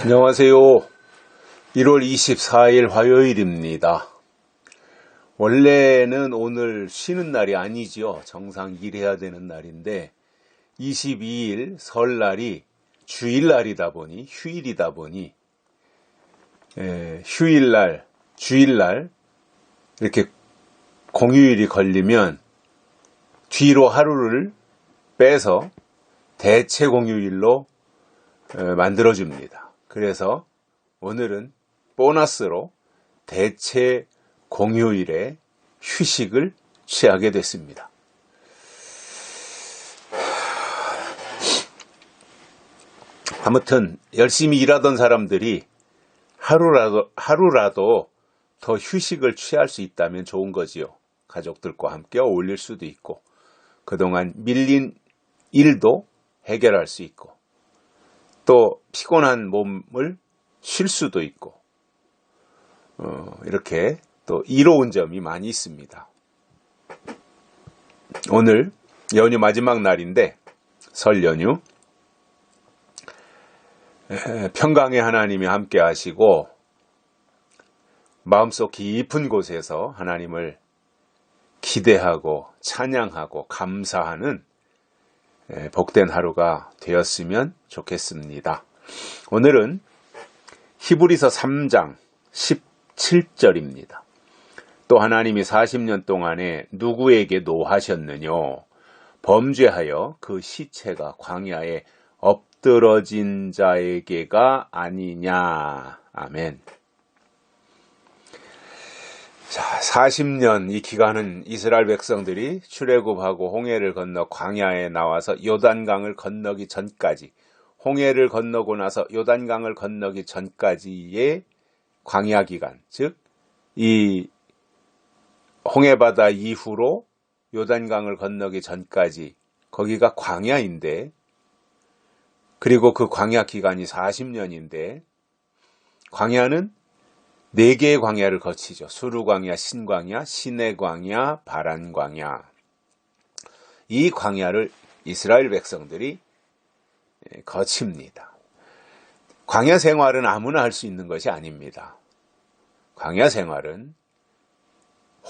안녕하세요. 1월 24일 화요일입니다. 원래는 오늘 쉬는 날이 아니지요. 정상 일해야 되는 날인데 22일 설날이 주일날이다 보니 휴일이다 보니 휴일날, 주일날 이렇게 공휴일이 걸리면 뒤로 하루를 빼서 대체 공휴일로 만들어줍니다. 그래서 오늘은 보너스로 대체 공휴일에 휴식을 취하게 됐습니다. 아무튼 열심히 일하던 사람들이 하루라도 더 휴식을 취할 수 있다면 좋은 거지요. 가족들과 함께 어울릴 수도 있고 그동안 밀린 일도 해결할 수 있고 또 피곤한 몸을 쉴 수도 있고 이렇게 또 이로운 점이 많이 있습니다. 오늘 연휴 마지막 날인데 설 연휴 평강의 하나님이 함께 하시고 마음속 깊은 곳에서 하나님을 기대하고 찬양하고 감사하는 복된 하루가 되었으면 좋겠습니다. 오늘은 히브리서 3장 17절입니다. 또 하나님이 40년 동안에 누구에게 노하셨느냐? 범죄하여 그 시체가 광야에 엎드러진 자에게가 아니냐. 아멘. 자, 40년 이 기간은 이스라엘 백성들이 출애굽하고 홍해를 건너 광야에 나와서 요단강을 건너기 전까지, 홍해를 건너고 나서 요단강을 건너기 전까지의 광야 기간, 즉 이 홍해바다 이후로 요단강을 건너기 전까지 거기가 광야인데, 그리고 그 광야 기간이 40년인데 광야는 4개의 광야를 거치죠. 수르광야, 신광야, 시내광야, 바란광야. 이 광야를 이스라엘 백성들이 거칩니다. 광야 생활은 아무나 할 수 있는 것이 아닙니다. 광야 생활은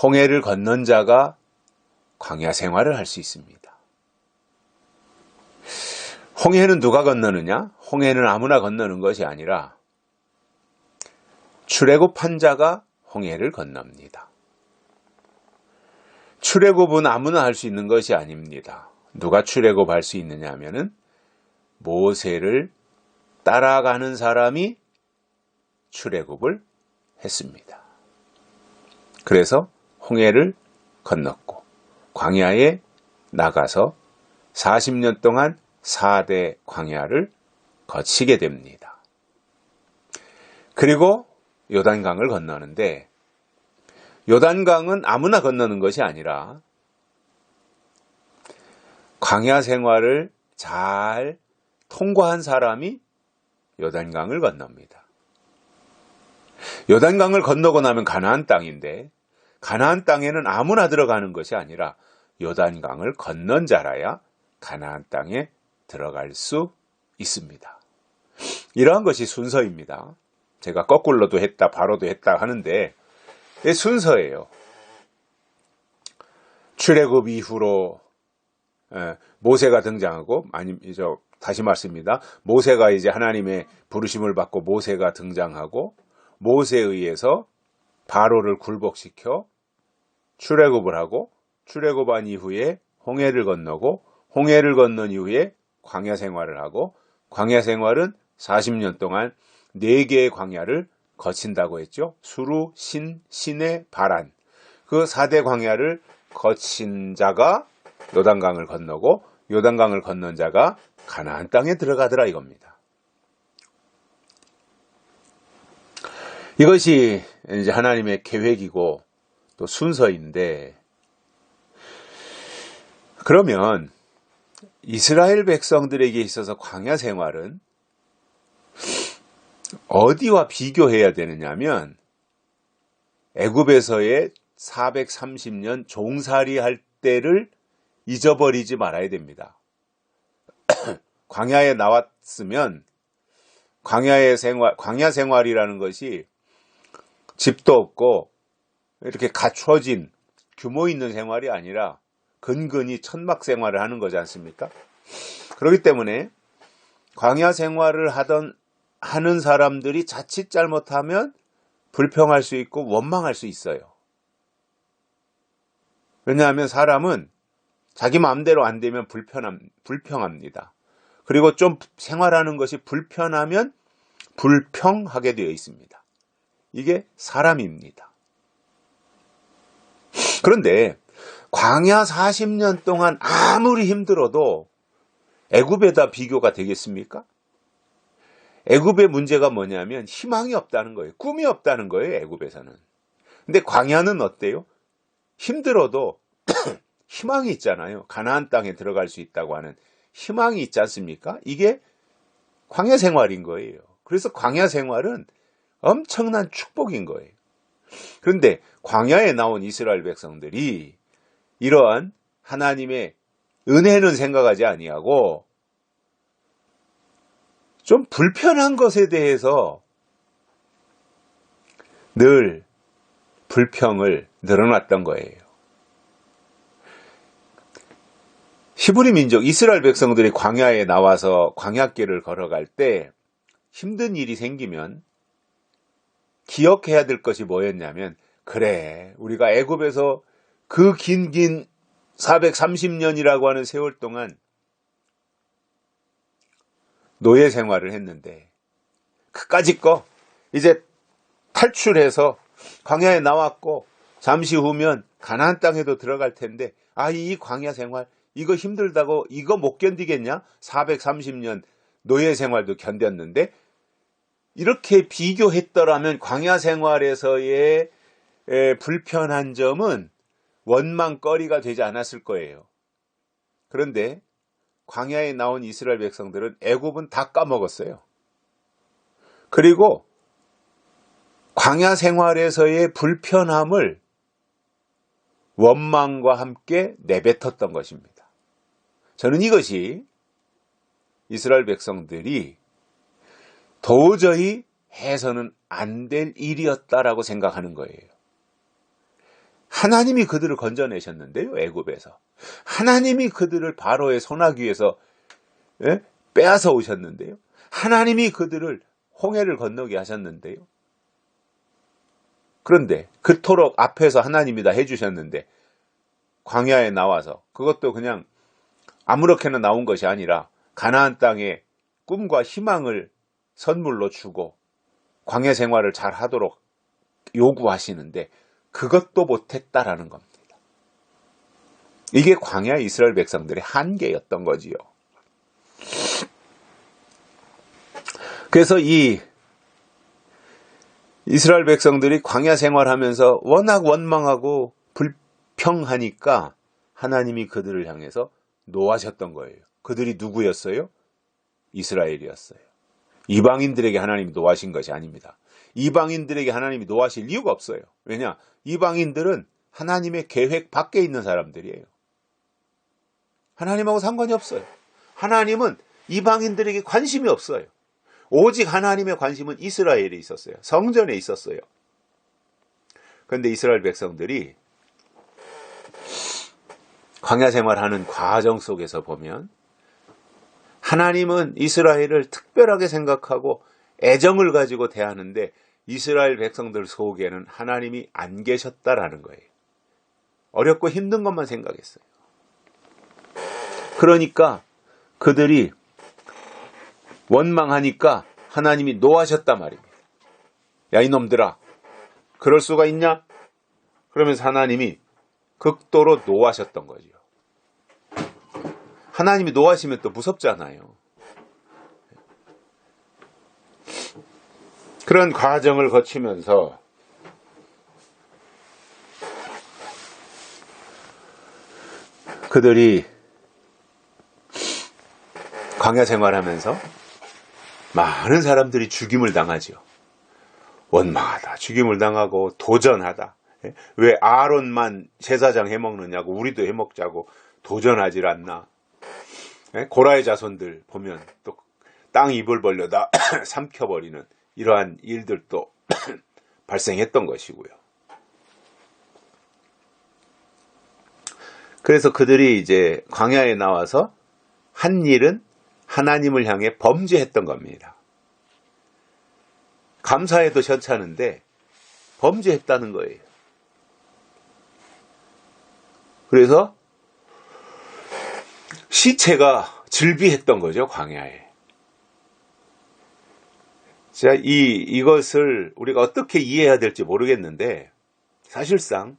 홍해를 건넌 자가 광야 생활을 할 수 있습니다. 홍해는 누가 건너느냐? 홍해는 아무나 건너는 것이 아니라 출애굽한 자가 홍해를 건넙니다. 출애굽은 아무나 할 수 있는 것이 아닙니다. 누가 출애굽할 수 있느냐 하면은 모세를 따라가는 사람이 출애굽을 했습니다. 그래서 홍해를 건넜고 광야에 나가서 40년 동안 4대 광야를 거치게 됩니다. 그리고 요단강을 건너는데 요단강은 아무나 건너는 것이 아니라 광야 생활을 잘 통과한 사람이 요단강을 건넙니다. 요단강을 건너고 나면 가나안 땅인데 가나안 땅에는 아무나 들어가는 것이 아니라 요단강을 건넌 자라야 가나안 땅에 들어갈 수 있습니다. 이러한 것이 순서입니다. 제가 거꾸로도 했다, 바로도 했다 하는데 순서예요. 출애굽 이후로 모세가 등장하고, 다시 말씀입니다. 모세가 이제 하나님의 부르심을 받고 모세가 등장하고 모세에 의해서 바로를 굴복시켜 출애굽을 하고 출애굽한 이후에 홍해를 건너고 홍해를 건넌 이후에 광야 생활을 하고 광야 생활은 40년 동안 4개의 광야를 거친다고 했죠. 수루, 신, 시내, 바란. 그 4대 광야를 거친 자가 요단강을 건너고 요단강을 건넌 자가 가나안 땅에 들어가더라 이겁니다. 이것이 이제 하나님의 계획이고 또 순서인데, 그러면 이스라엘 백성들에게 있어서 광야 생활은 어디와 비교해야 되느냐면 애굽에서의 430년 종살이 할 때를 잊어버리지 말아야 됩니다. 광야에 나왔으면 광야 생활이라는 것이 집도 없고 이렇게 갖춰진 규모 있는 생활이 아니라 근근히 천막 생활을 하는 거지 않습니까? 그렇기 때문에 광야 생활을 하는 사람들이 자칫 잘못하면 불평할 수 있고 원망할 수 있어요. 왜냐하면 사람은 자기 마음대로 안 되면 불평합니다. 그리고 좀 생활하는 것이 불편하면 불평하게 되어 있습니다. 이게 사람입니다. 그런데 광야 40년 동안 아무리 힘들어도 애굽에다 비교가 되겠습니까? 애굽의 문제가 뭐냐면 희망이 없다는 거예요. 꿈이 없다는 거예요, 애굽에서는. 근데 광야는 어때요? 힘들어도 희망이 있잖아요. 가나안 땅에 들어갈 수 있다고 하는 희망이 있지 않습니까? 이게 광야 생활인 거예요. 그래서 광야 생활은 엄청난 축복인 거예요. 그런데 광야에 나온 이스라엘 백성들이 이러한 하나님의 은혜는 생각하지 아니하고 좀 불편한 것에 대해서 늘 불평을 늘어놨던 거예요. 히브리 민족 이스라엘 백성들이 광야에 나와서 광야길을 걸어갈 때 힘든 일이 생기면 기억해야 될 것이 뭐였냐면, 그래, 우리가 애굽에서 그 긴 430년이라고 하는 세월 동안 노예 생활을 했는데 그까짓 거 이제 탈출해서 광야에 나왔고 잠시 후면 가나안 땅에도 들어갈 텐데, 이 광야 생활 이거 힘들다고 이거 못 견디겠냐? 430년 노예 생활도 견뎠는데, 이렇게 비교했더라면 광야 생활에서의 불편한 점은 원망거리가 되지 않았을 거예요. 그런데 광야에 나온 이스라엘 백성들은 애굽은 다 까먹었어요. 그리고 광야 생활에서의 불편함을 원망과 함께 내뱉었던 것입니다. 저는 이것이 이스라엘 백성들이 도저히 해서는 안 될 일이었다라고 생각하는 거예요. 하나님이 그들을 건져내셨는데요, 애굽에서. 하나님이 그들을 바로의 소나기에서 빼앗아 오셨는데요. 하나님이 그들을 홍해를 건너게 하셨는데요. 그런데 그토록 앞에서 하나님이 다 해주셨는데 광야에 나와서, 그것도 그냥 아무렇게나 나온 것이 아니라 가나안 땅에 꿈과 희망을 선물로 주고 광야 생활을 잘 하도록 요구하시는데 그것도 못했다라는 겁니다. 이게 광야 이스라엘 백성들의 한계였던 거지요. 그래서 이 이스라엘 백성들이 광야 생활하면서 워낙 원망하고 불평하니까 하나님이 그들을 향해서 노하셨던 거예요. 그들이 누구였어요? 이스라엘이었어요. 이방인들에게 하나님이 노하신 것이 아닙니다. 이방인들에게 하나님이 노하실 이유가 없어요. 왜냐? 이방인들은 하나님의 계획 밖에 있는 사람들이에요. 하나님하고 상관이 없어요. 하나님은 이방인들에게 관심이 없어요. 오직 하나님의 관심은 이스라엘에 있었어요. 성전에 있었어요. 그런데 이스라엘 백성들이 광야 생활하는 과정 속에서 보면 하나님은 이스라엘을 특별하게 생각하고 애정을 가지고 대하는데 이스라엘 백성들 속에는 하나님이 안 계셨다라는 거예요. 어렵고 힘든 것만 생각했어요. 그러니까 그들이 원망하니까 하나님이 노하셨단 말입니다. 야, 이놈들아, 그럴 수가 있냐? 그러면서 하나님이 극도로 노하셨던 거죠. 하나님이 노하시면 또 무섭잖아요. 그런 과정을 거치면서 그들이 광야 생활하면서 많은 사람들이 죽임을 당하죠. 원망하다, 죽임을 당하고 도전하다. 왜 아론만 제사장 해먹느냐고, 우리도 해먹자고 도전하질 않나. 고라의 자손들 보면 또 땅 입을 벌려다 삼켜버리는 이러한 일들도 발생했던 것이고요. 그래서 그들이 이제 광야에 나와서 한 일은 하나님을 향해 범죄했던 겁니다. 감사해도 괜찮은데 범죄했다는 거예요. 그래서 시체가 즐비했던 거죠, 광야에. 자, 이것을 우리가 어떻게 이해해야 될지 모르겠는데, 사실상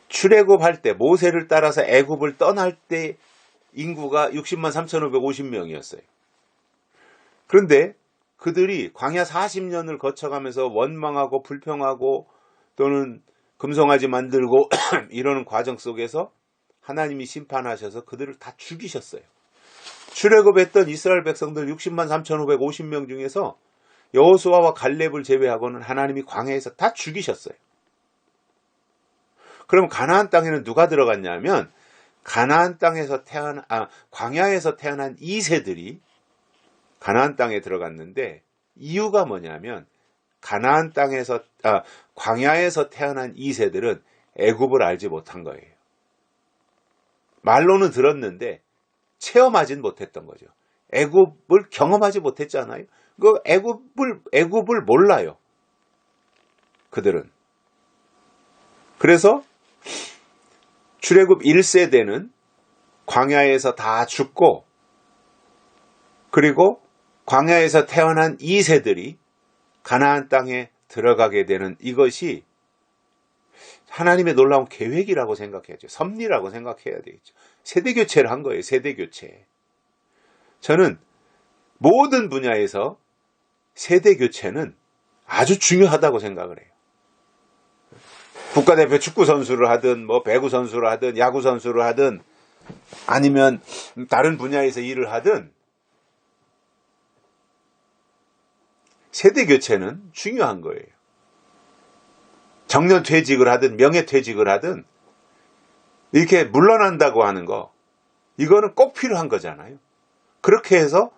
출애굽할 때 모세를 따라서 애굽을 떠날 때 인구가 60만 3,550명이었어요. 그런데 그들이 광야 40년을 거쳐가면서 원망하고 불평하고 또는 금송아지 만들고 이러는 과정 속에서 하나님이 심판하셔서 그들을 다 죽이셨어요. 출애굽했던 이스라엘 백성들 60만 3,550명 중에서 여호수아와 갈렙을 제외하고는 하나님이 광야에서 다 죽이셨어요. 그럼 가나안 땅에는 누가 들어갔냐면 가나안 땅에서 광야에서 태어난 2세들이 가나안 땅에 들어갔는데, 이유가 뭐냐면 가나안 땅에서 광야에서 태어난 2세들은 애굽을 알지 못한 거예요. 말로는 들었는데 체험하진 못했던 거죠. 애굽을 경험하지 못했잖아요. 그 애굽을 몰라요. 그들은. 그래서 출애굽 1세대는 광야에서 다 죽고, 그리고 광야에서 태어난 2세들이 가나안 땅에 들어가게 되는 이것이 하나님의 놀라운 계획이라고 생각해야죠. 섭리라고 생각해야 되겠죠. 세대교체를 한 거예요. 세대교체. 저는 모든 분야에서 세대교체는 아주 중요하다고 생각을 해요. 국가대표 축구 선수를 하든 뭐 배구 선수를 하든 야구 선수를 하든 아니면 다른 분야에서 일을 하든 세대교체는 중요한 거예요. 정년퇴직을 하든 명예퇴직을 하든 이렇게 물러난다고 하는 거, 이거는 꼭 필요한 거잖아요. 그렇게 해서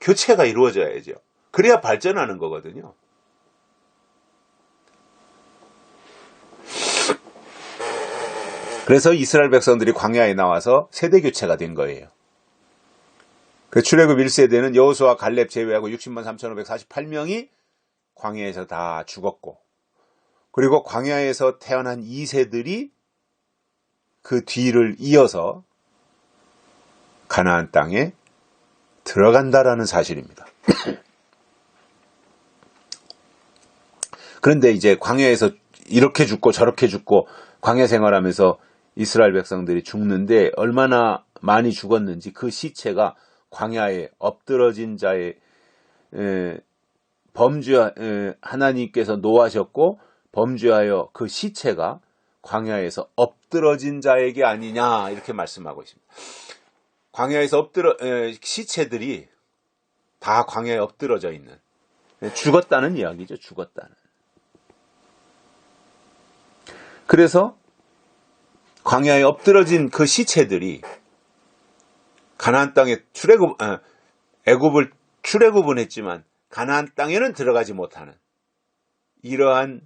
교체가 이루어져야죠. 그래야 발전하는 거거든요. 그래서 이스라엘 백성들이 광야에 나와서 세대교체가 된 거예요. 그 출애굽 1세대는 여호수아 갈렙 제외하고 60만 3,548명이 광야에서 다 죽었고, 그리고 광야에서 태어난 2세들이 그 뒤를 이어서 가나안 땅에 들어간다라는 사실입니다. 그런데 이제 광야에서 이렇게 죽고 저렇게 죽고 광야 생활하면서 이스라엘 백성들이 죽는데 얼마나 많이 죽었는지, 그 시체가 광야에 엎드러진 자의 하나님께서 노하셨고 범죄하여 그 시체가 광야에서 엎드러진 자에게 아니냐, 이렇게 말씀하고 있습니다. 광야에서 시체들이 다 광야에 엎드러져 있는, 죽었다는 이야기죠. 죽었다는. 그래서 광야에 엎드러진 그 시체들이 가나안 땅에 애굽을 출애굽은 했지만 가나안 땅에는 들어가지 못하는 이러한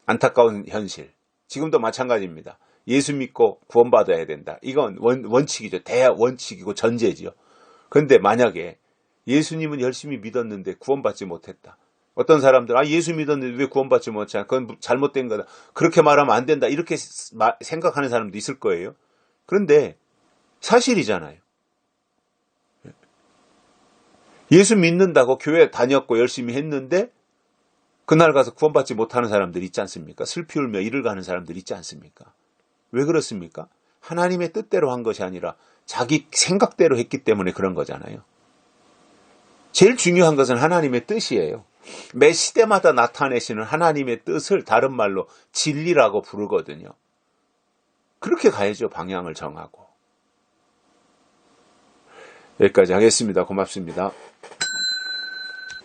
안타까운 현실. 지금도 마찬가지입니다. 예수 믿고 구원받아야 된다. 이건 원칙이죠. 대원칙이고 전제지요. 그런데 만약에 예수님은 열심히 믿었는데 구원받지 못했다. 어떤 사람들, 예수 믿었는데 왜 구원받지 못하냐, 그건 잘못된 거다, 그렇게 말하면 안 된다, 이렇게 생각하는 사람도 있을 거예요. 그런데 사실이잖아요. 예수 믿는다고 교회 다녔고 열심히 했는데 그날 가서 구원받지 못하는 사람들 있지 않습니까? 슬피 울며 이를 가는 사람들 있지 않습니까? 왜 그렇습니까? 하나님의 뜻대로 한 것이 아니라 자기 생각대로 했기 때문에 그런 거잖아요. 제일 중요한 것은 하나님의 뜻이에요. 매 시대마다 나타내시는 하나님의 뜻을 다른 말로 진리라고 부르거든요. 그렇게 가야죠. 방향을 정하고. 여기까지 하겠습니다. 고맙습니다.